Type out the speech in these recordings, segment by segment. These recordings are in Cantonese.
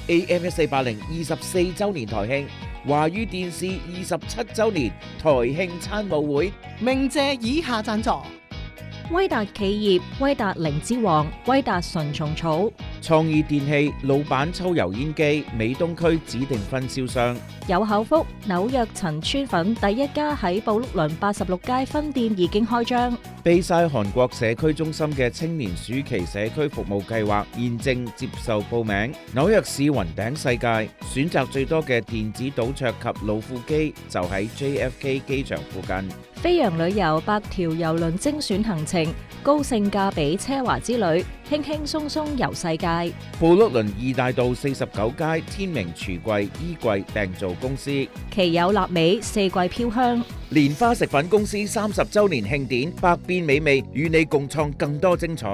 AM1480 24週年台慶，華語電視27週年台慶餐舞會，鳴謝以下贊助：威達企業、威達靈芝王、威達純蟲草、創意電器老闆抽油煙機，美東區指定分銷商。有口福紐約陳村粉第一家喺布碌倫86街分店已經開張。備晒韓國社區中心嘅青年暑期社區服務計劃現正接受報名。紐約市雲頂世界選擇最多嘅電子賭桌及老虎機就喺 JFK 機場附近。飛揚旅遊8條郵輪精選行程，高性價比奢華之旅，輕輕鬆鬆遊世界。布碌倫2大道49街天明櫥櫃衣櫃訂造公司，奇有臘味四季飄香。蓮花食品公司30週年慶典，百變美味與你共創更多精彩。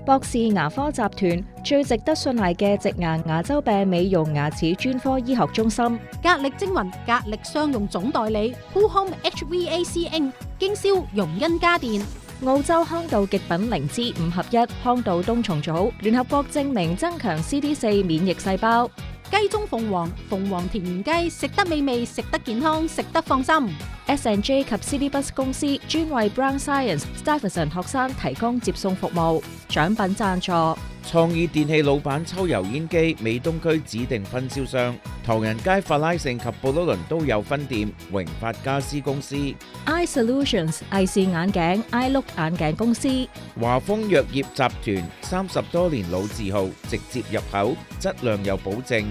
博士牙科集團最值得信賴嘅植牙牙周病美容牙齒專科醫學中心，格力精雲格力商用總代理 Cool Home HVAC Inc. 經銷容恩家電。澳洲康道極品靈芝5合1康道冬蟲草聯合國證明增強 CD4 免疫細胞。雞中鳳凰鳳凰田園雞，食得美味，食得健康，食得放心。S&J 及 CityBus 公司專為 Brown Science Stuyvesant 學生提供接送服務。獎品贊助：創意電器老闆抽油煙機，美東區指定分銷商。唐人街法拉盛及布魯倫都有分店。榮發家私公司。Eye Solutions 藝視眼鏡 iLook 眼鏡公司。華豐藥業集團30多年老字號，直接入口，質量有保證。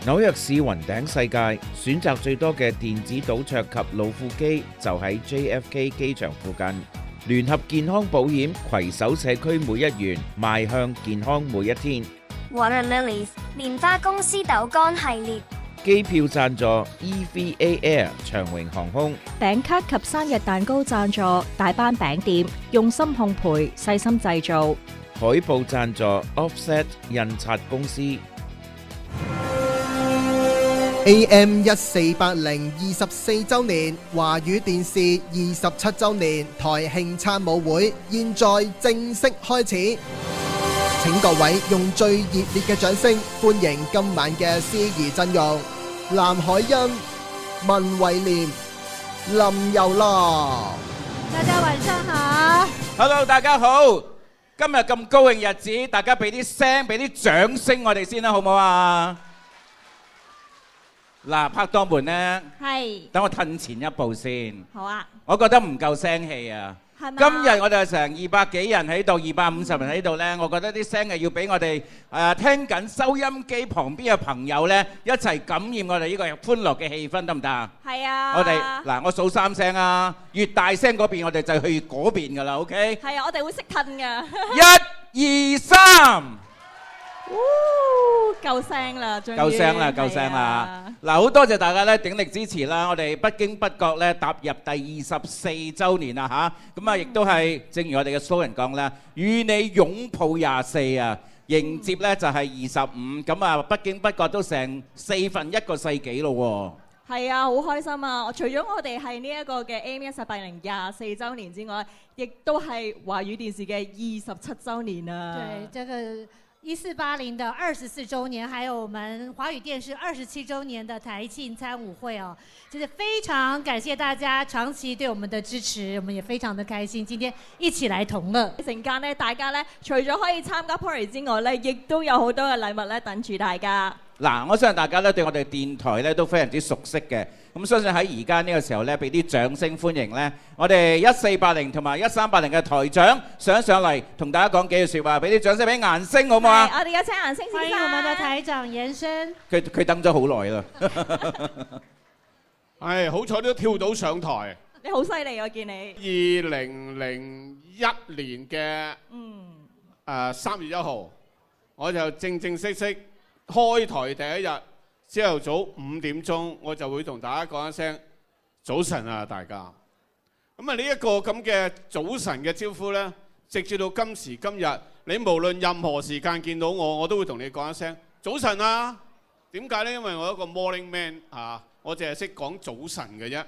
紐約市雲頂世界選擇最多嘅電子賭桌及老虎機就喺 JFK 機場附近。聯合健康保險攜手社區每一元，邁向健康每一天。Water Lilies 蓮花公司豆乾系列。機票贊助 EVA Air 長榮航空。餅卡及生日蛋糕贊助大班餅店，用心烘焙，細心製造。海報贊助 Offset 印刷公司。AM1480 24週年華語電視27週年台慶餐舞會現在正式開始，請各位用最熱烈嘅掌聲歡迎今晚嘅司儀陣容：藍海欣、文慧廉、林游樂。大家晚上好。Hello， 大家好。今日咁高興日子，大家俾啲聲，俾啲掌聲我哋先啦，好唔好啊？嗱，拍檔們呢，等我褪前一步先。好啊。我覺得唔夠聲氣啊。係嘛？今日我哋成200幾人喺度，250人喺度呢，我覺得啲聲係要俾我哋聽緊收音機旁邊嘅朋友呢，一齊感染我哋呢個歡樂嘅氣氛，得唔得啊？係啊。我哋嗱，我數3聲啊，越大聲嗰邊我哋就去嗰邊㗎啦 ，OK？係啊，我哋會識褪㗎。1、2、3。夠聲啦，夠聲啦，夠聲啦！嗱，好多謝大家咧鼎力支持啦！我哋不經不覺咧踏入第24週年啦嚇，咁啊亦都係正如我哋嘅 slogan 講啦，與你擁抱24啊，迎接咧就係25，咁啊不經不覺都成1/4個世紀咯喎！係啊，好開心啊！除咗我哋係呢一個嘅 AM1480 24週年之外，亦都係華語電視嘅27週年啊！對，這個1480的24週年，還有我們華語電視27週年的台慶餐舞會哦，就是非常感謝大家長期對我們的支持，我們也非常的開心，今天一起來同樂。陣間呢，大家呢，除咗可以參加 party 之外呢，亦都有好多嘅禮物咧等住大家。嗱，我相信大家咧對我哋電台咧都非常之熟悉嘅，咁相信喺而家呢個時候咧，俾啲掌聲歡迎咧，我哋1480同埋1380嘅台長上嚟同大家講幾句説話，俾啲掌聲俾顏星好唔好啊？我哋有請顏星先生。歡迎我們的台長延伸。佢等咗好耐啦。係好彩都跳到上台。你好犀利，我見你。2001年嘅3月1號，我就正式開台第一日，朝頭早5點鐘，我就會同大家講一聲早晨啊，大家。咁啊，呢一個咁嘅早晨嘅招呼呢，直至到今時今日，你無論任何時間見到我都會同你講一聲早晨啊。點解呢？因為我一個 morning man 啊，我淨係識講早晨嘅啫。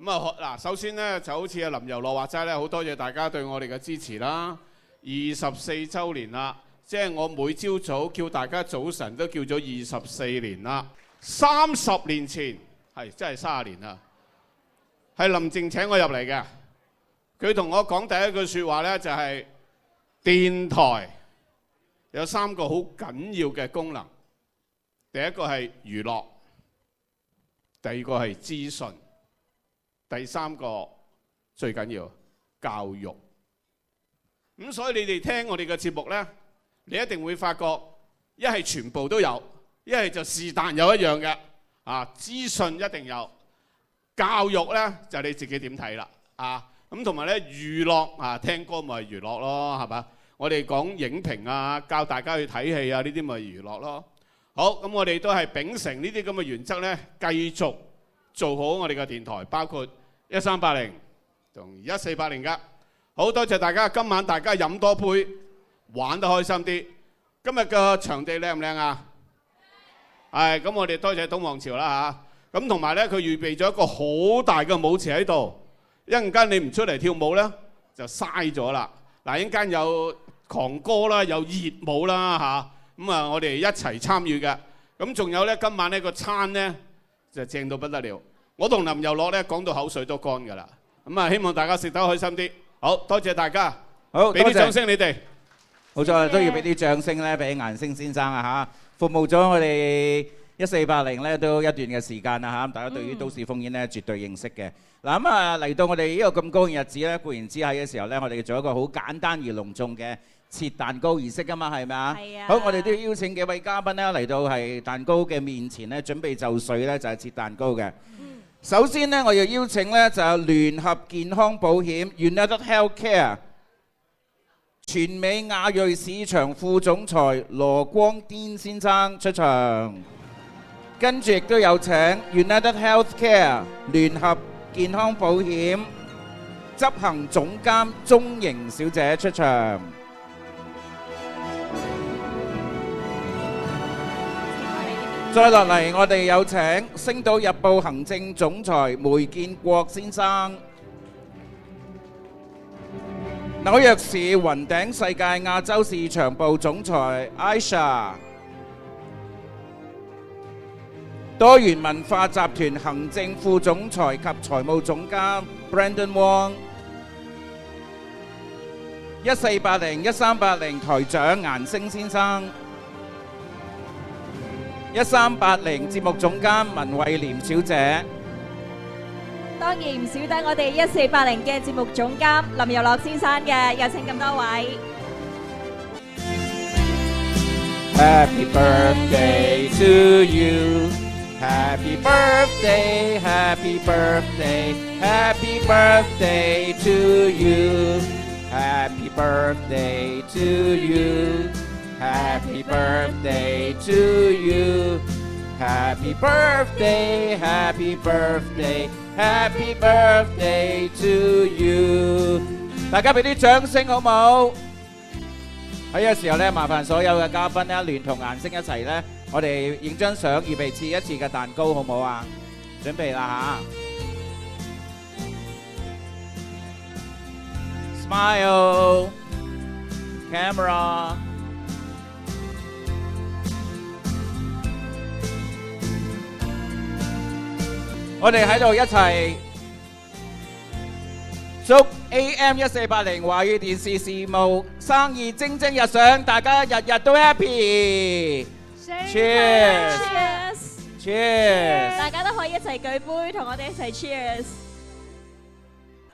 咁啊，嗱，首先呢，就好似阿林游樂話齋咧，好多謝大家對我哋嘅支持啦。24週年啦。即係我每朝早叫大家早晨都叫咗24年啦。30年前係真係30年啦，係林靜請我入嚟嘅。佢同我講第一句説話呢，就係電台有3個好緊要嘅功能。第一個係娛樂，第二個係資訊，第3個最緊要教育。咁所以你哋聽我哋嘅節目呢，你一定會發覺一係全部都有，一係就是但有一樣嘅。資訊一定有，教育呢就你自己點睇啦。咁同埋咧娛樂聽歌咪娛樂咯，係嘛？我哋講影評啊，教大家去睇戲啊，呢啲咪娛樂咯。好，咁我哋都係秉承呢啲咁嘅原則呢，繼續做好我哋嘅電台，包括1380同1480㗎。好多謝大家，今晚大家飲多杯，玩得開心啲。今日嘅場地靚唔靚啊？係，咁我哋多謝東皇朝啦嚇。咁同埋咧，佢預備咗一個好大嘅舞池喺度，一陣間你唔出嚟跳舞咧，就嘥咗啦。嗱，一陣間有狂歌啦，有熱舞啦嚇。咁啊，我哋一齊參與嘅。咁仲有咧，今晚呢個餐咧就正到不得了。我同林遊樂咧講到口水都乾㗎啦。咁啊，希望大家食得開心啲。好多謝大家，好俾啲掌聲你哋。冇錯，都要俾啲掌聲咧，俾顏星先生啊嚇，服務咗我哋1480咧都一段嘅時間啦嚇，大家對於都市烽煙咧絕對認識嘅。嗱咁啊嚟到我哋呢個咁高興日子咧，固然之喺嘅時候咧，我哋做一個好簡單而隆重嘅切蛋糕儀式㗎嘛，係咪啊？係啊。好，我哋都要邀請幾位嘉賓咧嚟到係蛋糕嘅面前咧，準備就緒咧就係切蛋糕嘅。首先呢，我要邀請呢就係聯合健康保險 United Healthcare 全美亞裔市場副總裁羅光顛先生出場，跟住亦都有請 United Healthcare 聯合健康保險執行總監鐘瑩小姐出場。再落嚟，我哋有請《星島日報》行政總裁梅建國先生，紐約市雲頂世界亞洲市場部總裁 Aisha， 多元文化集團行政副總裁及財務總監 Brandon Wong， 1480 1380台長顏星先生，1380節目總監文慧廉小姐，當然唔少得我哋1480嘅節目總監林遊樂先生嘅，有請咁多位。Happy birthday to you, Happy birthday, Happy birthday, Happy birthday to you, Happy birthday to you.Happy birthday to you, Happy birthday, Happy birthday, Happy birthday to you。大家俾啲掌聲好冇？喺呢個時候咧，麻煩所有嘅嘉賓咧，聯同顏星一齊咧，我哋影張相，預備切一次嘅蛋糕，好唔好啊？準備啦嚇 ！Smile, camera。我哋喺度一齊祝 AM1480 華語電視事務生意蒸蒸日上，大家日日都 happy。Cheers！Cheers！Cheers！大家都可以一齊舉杯，同我哋一齊 cheers。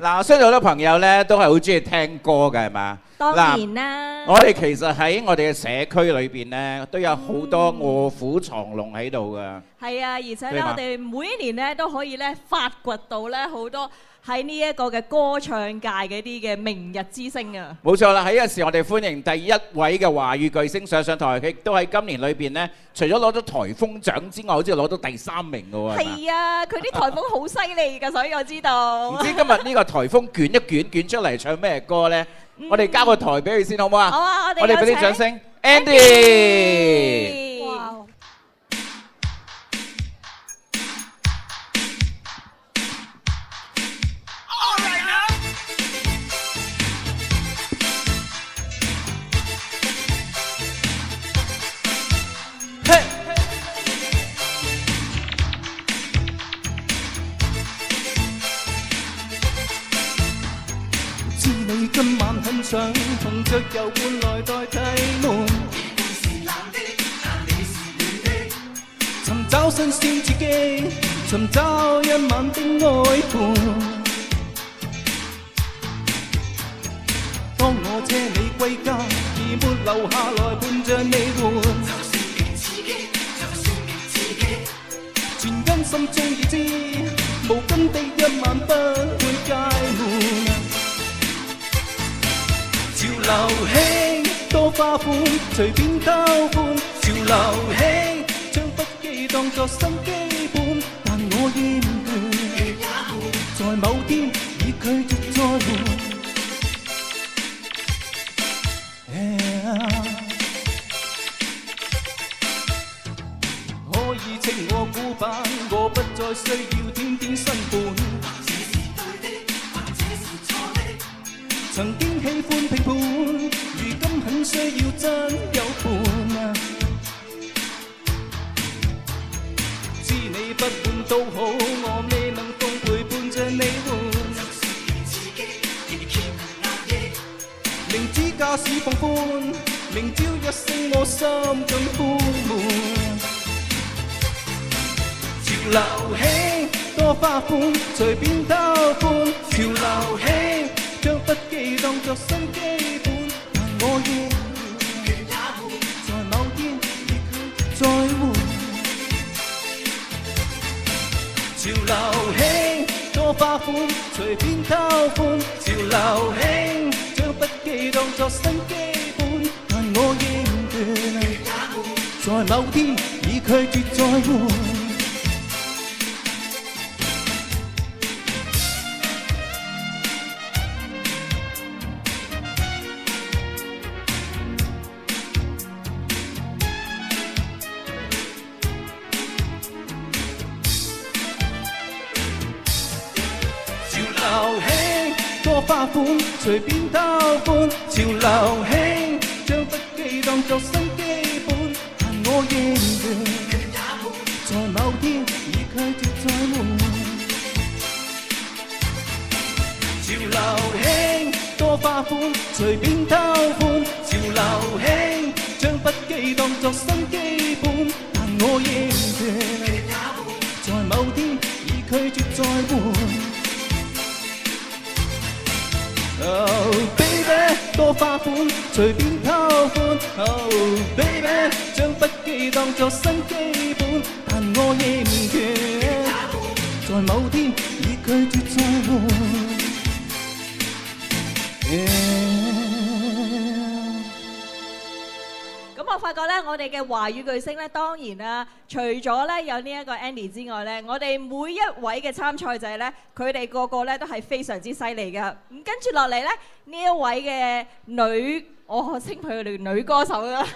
嗱，我相信好多朋友咧都係好中意聽歌嘅，係嘛？當然啦。我哋其實喺我哋嘅社區裏邊咧，都有好多臥虎藏龍喺度㗎。係啊，而且咧，我哋每一年咧都可以咧發掘到咧好多喺呢一個嘅歌唱界嘅啲嘅明日之星啊！冇錯啦，喺呢個時我哋歡迎第一位嘅華語巨星上台，佢亦都喺今年裏邊咧，除咗攞咗颱風獎之外，好似攞到第3名㗎喎。係啊，佢啲颱風好犀利㗎，所以我知道。唔知今日呢個颱風捲一捲出嚟唱咩歌咧？我哋交個台俾佢先好唔好啊？好啊，我哋俾啲掌聲 ，Andy。哇！想同着遊伴來代替悶。尋找新鮮刺激，尋找一晚的愛伴。當我車你歸家，而沒留下來伴着你換。就算極刺激，就算極刺激，全因心中已知，無根的一晚不會屆滿。潮流興多花款，隨便偷歡。潮流興將不羈當作新基本，但我厭倦，在某天已拒絕再換。可以稱我古板，我不再需要天天新伴。這是對的，或者是錯的。曾經喜歡評判，如今很需要真有伴。知你不滿都好，我未能共陪伴着你換。就算越刺激，越缺壓抑。明知假使放寬，明朝一聲我心感苦悶。潮流興多花款，隨便偷歡。潮流興將不羈當作新基本，但我厭倦，在某天已拒絕再換。潮流興多花款，隨便偷歡。潮流興將不羈當作新基本，但我厭倦，在某天已拒絕再換。花款隨便偷歡，潮流興將不羈當作新基本，但我厭倦，在某天已拒絕再換。潮流興多花款隨便偷歡，潮流興將不羈當作新基本，但我厭倦，在某天已拒絕再換。Oh baby， 多花款隨便偷歡。Oh baby， 將不羈當作新基本，但我厭倦，在某天已拒絕再換。咁我發覺咧，我哋嘅華語巨星咧，當然啦，除咗咧有呢一個 Andy 之外咧，我哋每一位嘅參賽者咧，佢哋個個咧都係非常之犀利㗎。咁跟住落嚟咧，呢一位嘅女，我稱佢哋女歌手啦，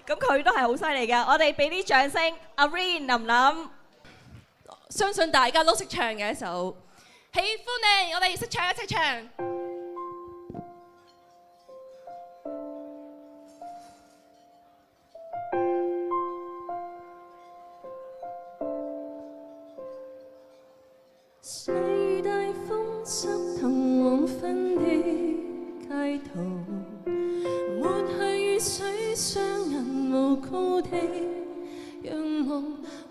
咁佢都係好犀利㗎。我哋俾啲掌聲，阿 Rain 林林，相信大家都識唱嘅一首《喜歡你》，我哋識唱一齊唱。細大風濕透黃昏的街頭，抹去雨水，雙眼無辜地仰望，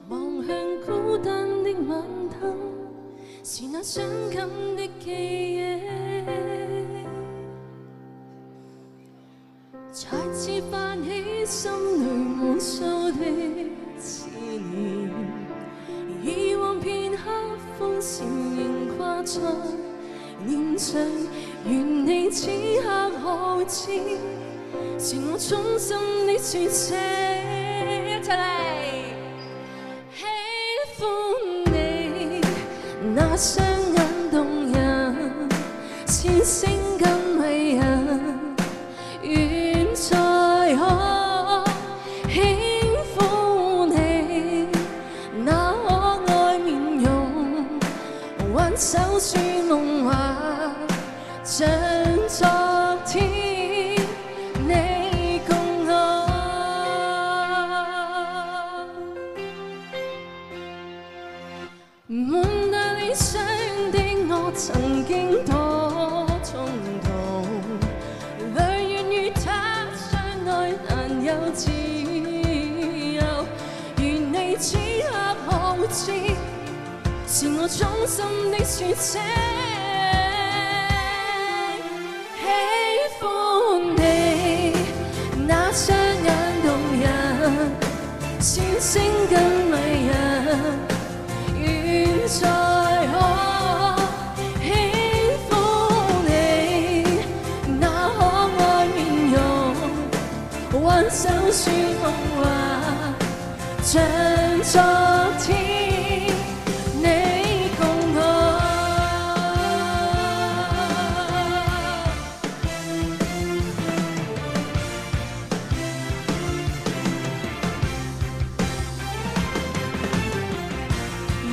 望向孤單的晚燈，是那傷感的記憶，再次泛起心裏無數的思念，以往片刻歡笑仍掛在臉上，願你此刻可知，是我衷心的說聲，一齊嚟！喜歡你那雙眼動人，是性感迷人，願再可輕撫你那可愛面容，挽手說夢話，像昨天你共我。滿帶理想的我，曾經多衝動，此刻可知，是我衷心的說聲喜歡你，那雙眼動人，笑聲更迷人，願再可輕撫你，那可愛面容，挽手說夢話，像昨天你共我。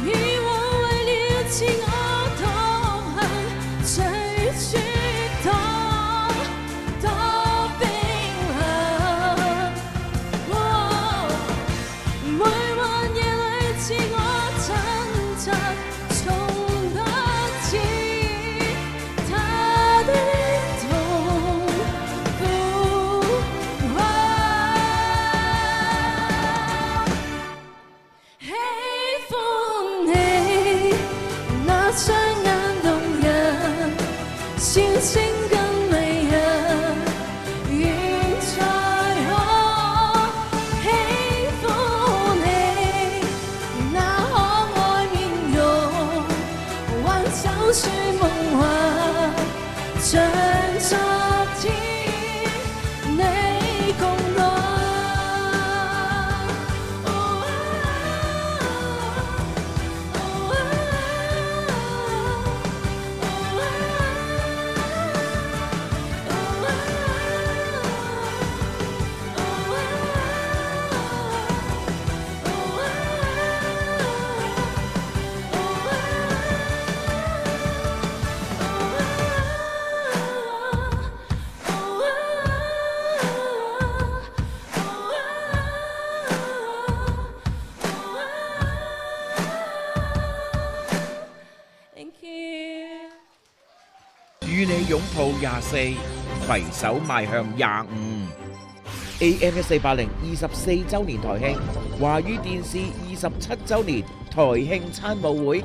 以往為了自我獨行，隨處多冰冷。每晚夜裏自我掙扎，從不知他的痛苦。喜歡你，那雙眼動人，笑聲更迷人，願再可輕撫你，那可愛面容，挽手說夢話，像昨天你共我。Thank you。與你擁抱24，攜手邁向25。AM1480 24週年台慶，華語電視27週年台慶餐舞會